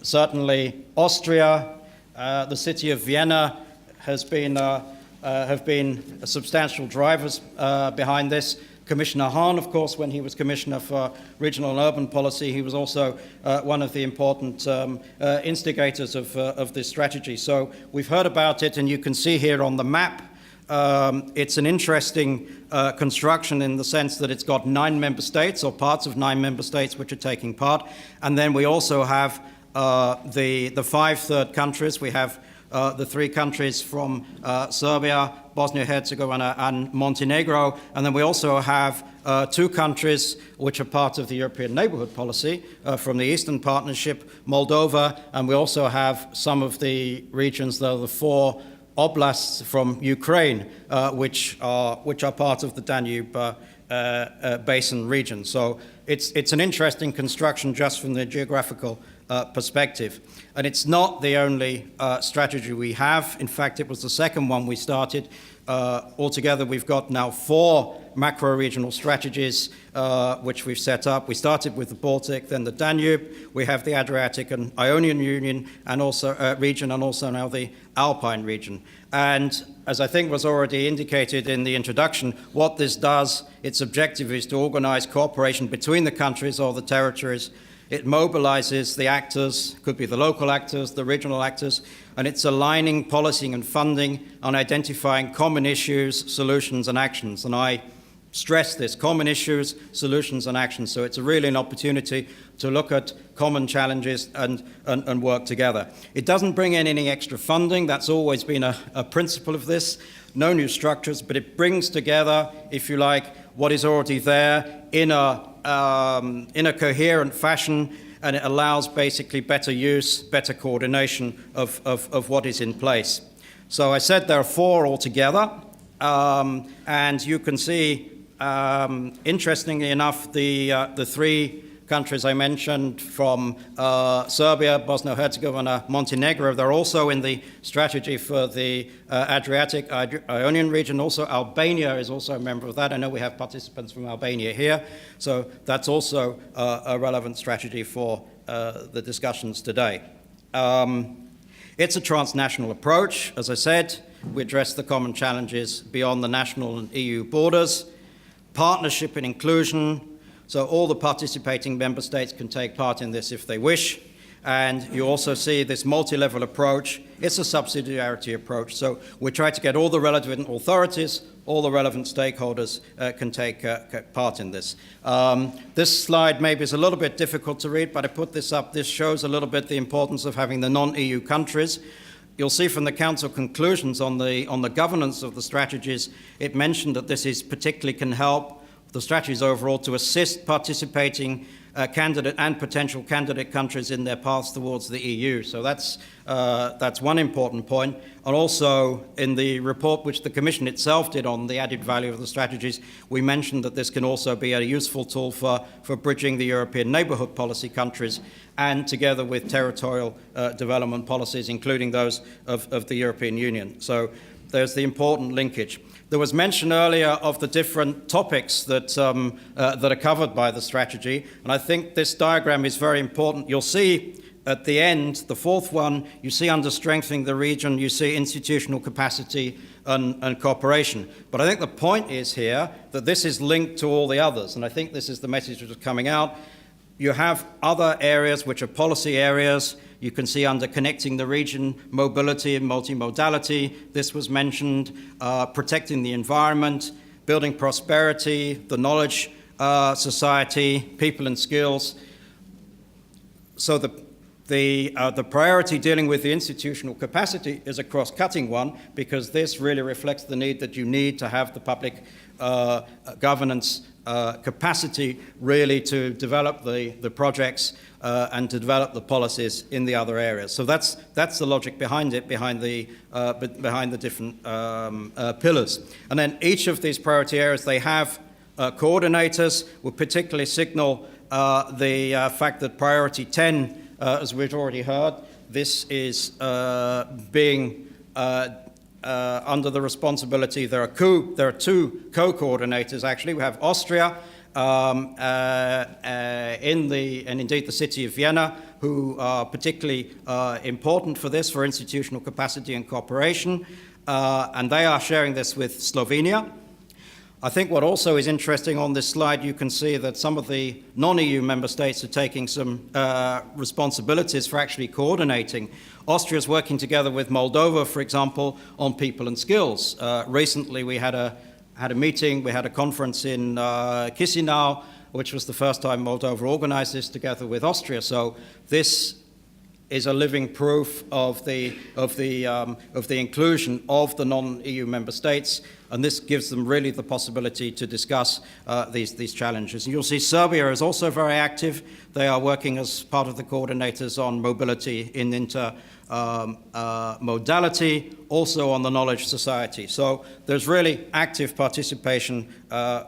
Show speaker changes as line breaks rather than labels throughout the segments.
Certainly Austria, the city of Vienna have been substantial drivers behind this. Commissioner Hahn, of course, when he was Commissioner for Regional and Urban Policy, he was also one of the important instigators of this strategy. So we've heard about it, and you can see here on the map, it's an interesting construction in the sense that it's got 9 member states, or parts of 9 member states, which are taking part. And then we also have the 5 third countries. We have the 3 countries from Serbia, Bosnia-Herzegovina, and Montenegro. And then we also have 2 countries which are part of the European Neighbourhood Policy from the Eastern Partnership, Moldova, and we also have some of the regions, though, the 4 oblasts from Ukraine, which are part of the Danube Basin region. So it's an interesting construction just from the geographical perspective. And it's not the only strategy we have. In fact, it was the second one we started. Altogether, we've got now 4 macro-regional strategies which we've set up. We started with the Baltic, then the Danube. We have the Adriatic and Ionian Union and also region, and also now the Alpine region. And as I think was already indicated in the introduction, what this does, its objective is to organize cooperation between the countries or the territories. It mobilizes the actors, could be the local actors, the regional actors, and it's aligning policy and funding on identifying common issues, solutions, and actions. And I stress this, common issues, solutions, and actions. So it's really an opportunity to look at common challenges and work together. It doesn't bring in any extra funding. That's always been a principle of this. No new structures, but it brings together, if you like, what is already there in a coherent fashion, and it allows basically better use, better coordination of what is in place. So I said there are 4 altogether, and you can see, interestingly enough, the 3 countries I mentioned from Serbia, Bosnia-Herzegovina, Montenegro, they're also in the strategy for the Adriatic Ionian region. Also, Albania is also a member of that. I know we have participants from Albania here, so that's also a relevant strategy for the discussions today. It's a transnational approach. As I said, we address the common challenges beyond the national and EU borders. Partnership and inclusion. So all the participating member states can take part in this if they wish. And you also see this multi-level approach. It's a subsidiarity approach. So we try to get all the relevant authorities, all the relevant stakeholders can take part in this. This slide maybe is a little bit difficult to read, but I put this up. This shows a little bit the importance of having the non-EU countries. You'll see from the Council conclusions on the governance of the strategies, it mentioned that this is particularly can help the strategies overall to assist participating candidate and potential candidate countries in their paths towards the EU. So that's one important point. And also in the report which the Commission itself did on the added value of the strategies, we mentioned that this can also be a useful tool for bridging the European Neighbourhood Policy countries, and together with territorial development policies, including those of the European Union. So there's the important linkage. There was mention earlier of the different topics that are covered by the strategy, and I think this diagram is very important. You'll see at the end, the 4th one, you see under strengthening the region, you see institutional capacity and cooperation. But I think the point is here that this is linked to all the others, and I think this is the message that is coming out. You have other areas which are policy areas. You can see under connecting the region, mobility and multimodality. This was mentioned, protecting the environment, building prosperity, the knowledge society, people and skills. So the priority dealing with the institutional capacity is a cross-cutting one, because this really reflects the need that you need to have the public governance capacity really to develop the projects and to develop the policies in the other areas. So that's the logic behind it, behind the different pillars. And then each of these priority areas, they have coordinators. We'll particularly signal the fact that priority 10, as we've already heard, this is being under the responsibility. There are 2 co-coordinators, actually. We have Austria and indeed the city of Vienna, who are particularly important for this, for institutional capacity and cooperation, and they are sharing this with Slovenia. I think what also is interesting on this slide, you can see that some of the non-EU member states are taking some responsibilities for actually coordinating. Austria is working together with Moldova, for example, on people and skills. Recently we had a meeting, we had a conference in Chisinau, which was the first time Moldova organized this together with Austria. So this is a living proof of the inclusion of the non-EU member states, and this gives them really the possibility to discuss these challenges. And you'll see Serbia is also very active. They are working as part of the coordinators on mobility in intermodality, also on the knowledge society. So there's really active participation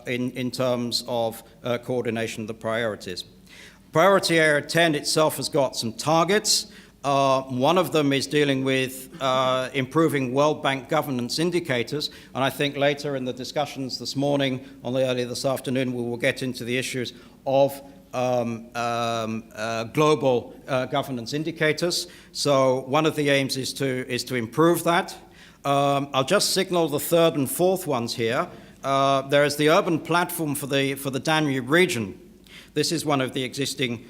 in terms of coordination of the priorities. Priority Area 10 itself has got some targets. One of them is dealing with improving World Bank governance indicators, and I think later in the discussions this morning, earlier this afternoon, we will get into the issues of global governance indicators. So one of the aims is to improve that. I'll just signal the third and fourth ones here. There is the urban platform for the Danube region. This is one of the existing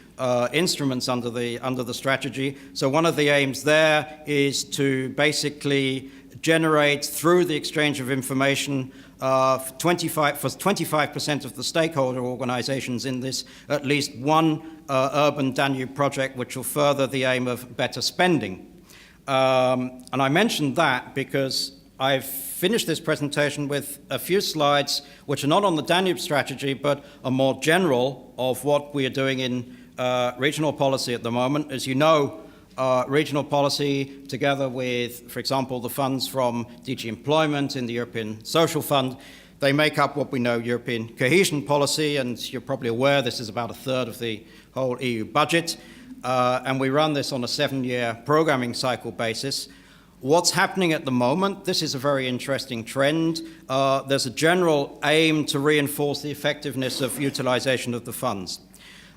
instruments under the strategy. So one of the aims there is to basically generate, through the exchange of information, for 25% of the stakeholder organizations in this, at least one urban Danube project which will further the aim of better spending. And I mentioned that because I've finished this presentation with a few slides which are not on the Danube strategy but are more general of what we are doing in regional policy at the moment. As you know, regional policy, together with, for example, the funds from DG Employment in the European Social Fund, they make up what we know European cohesion policy, and you're probably aware this is about a third of the whole EU budget, and we run this on a 7-year programming cycle basis. What's happening at the moment, this is a very interesting trend. There's a general aim to reinforce the effectiveness of utilization of the funds.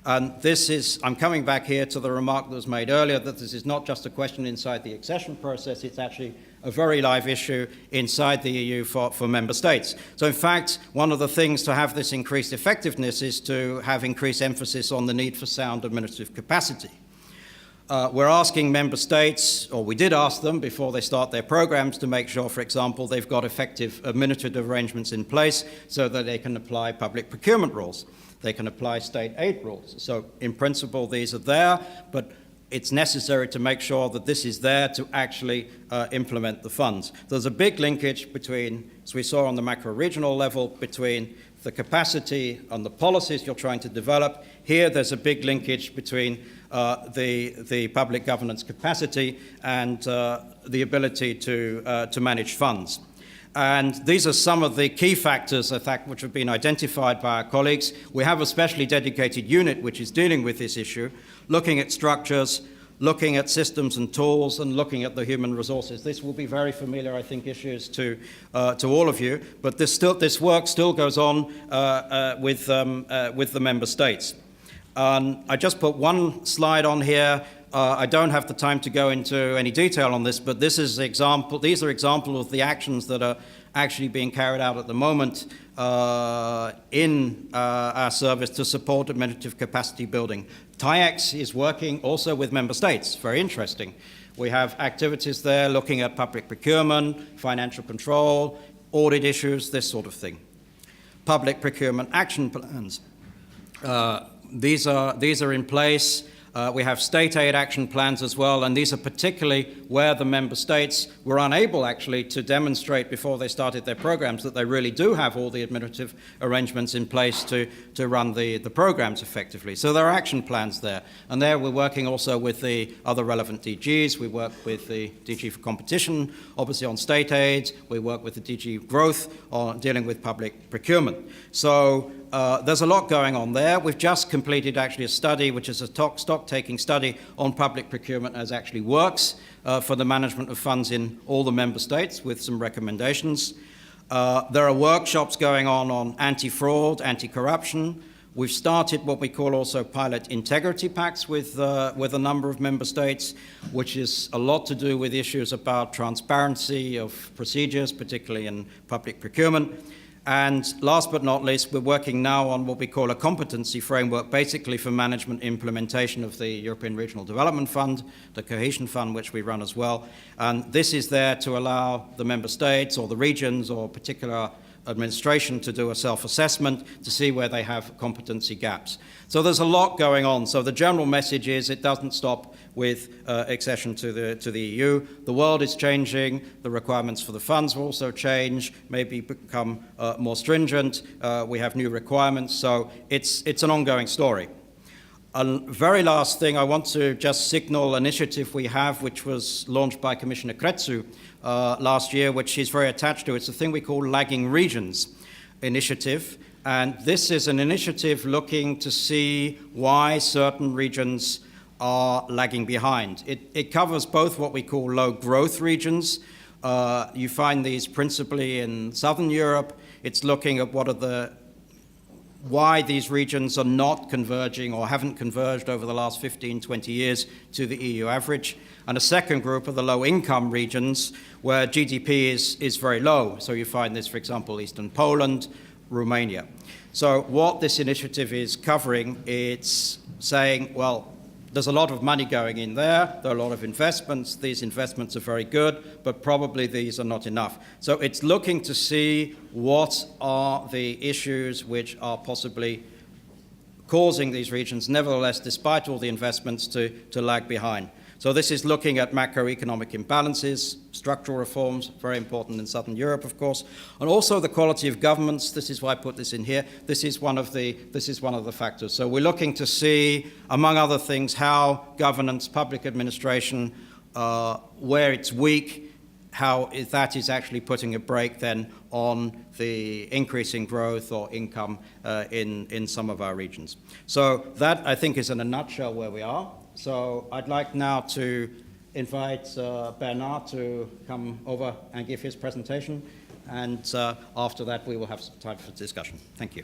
And this is, I'm coming back here to the remark that was made earlier, that this is not just a question inside the accession process, it's actually a very live issue inside the EU for member states. So in fact, one of the things to have this increased effectiveness is to have increased emphasis on the need for sound administrative capacity. We're asking member states, or we did ask them before they start their programs, to make sure, for example, they've got effective administrative arrangements in place so that they can apply public procurement rules. They can apply state aid rules. So in principle, these are there, but it's necessary to make sure that this is there to actually implement the funds. There's a big linkage between, as we saw on the macro-regional level, between the capacity and the policies you're trying to develop. Here, there's a big linkage between the public governance capacity and the ability to manage funds. And these are some of the key factors, I think, which have been identified by our colleagues. We have a specially dedicated unit which is dealing with this issue, looking at structures, looking at systems and tools, and looking at the human resources. This will be very familiar, I think, issues to all of you, but this work still goes on with the member states. I just put one slide on here. I don't have the time to go into any detail on this, but these are examples of the actions that are actually being carried out at the moment in our service to support administrative capacity building. TAIEX is working also with member states. Very interesting. We have activities there looking at public procurement, financial control, audit issues, this sort of thing. Public procurement action plans. These are in place. We have state aid action plans as well, and these are particularly where the member states were unable actually to demonstrate before they started their programs that they really do have all the administrative arrangements in place to run the programs effectively. So there are action plans there. And there we're working also with the other relevant DGs. We work with the DG for competition, obviously on state aid. We work with the DG growth on dealing with public procurement. So there's a lot going on there. We've just completed actually a study, which is a stock-taking study on public procurement as actually works for the management of funds in all the member states with some recommendations. There are workshops going on anti-fraud, anti-corruption. We've started what we call also pilot integrity pacts with a number of member states, which is a lot to do with issues about transparency of procedures, particularly in public procurement. And last but not least, we're working now on what we call a competency framework, basically for management implementation of the European Regional Development Fund, the Cohesion Fund, which we run as well. And this is there to allow the member states or the regions or particular administration to do a self-assessment to see where they have competency gaps. So there's a lot going on. So the general message is it doesn't stop with accession to the EU. The world is changing. The requirements for the funds will also change, maybe become more stringent. We have new requirements. So it's an ongoing story. A very last thing, I want to just signal an initiative we have, which was launched by Commissioner Crețu last year, which he's very attached to. It's a thing we call Lagging Regions Initiative. And this is an initiative looking to see why certain regions are lagging behind. It covers both what we call low growth regions. You find these principally in Southern Europe. It's looking at why these regions are not converging or haven't converged over the last 15, 20 years to the EU average. And a second group are the low-income regions where GDP is very low. So you find this, for example, Eastern Poland, Romania. So what this initiative is covering, it's saying, well, there's a lot of money going in there. There are a lot of investments. These investments are very good, but probably these are not enough. So it's looking to see what are the issues which are possibly causing these regions, nevertheless, despite all the investments, to lag behind. So this is looking at macroeconomic imbalances, structural reforms, very important in Southern Europe, of course, and also the quality of governments. This is why I put this in here. This is one of the factors. So we're looking to see, among other things, how governance, public administration, where it's weak, how that is actually putting a brake then on the increasing growth or income in some of our regions. So that, I think, is in a nutshell where we are. So I'd like now to invite Bernard to come over and give his presentation. And after that, we will have some time for discussion. Thank you.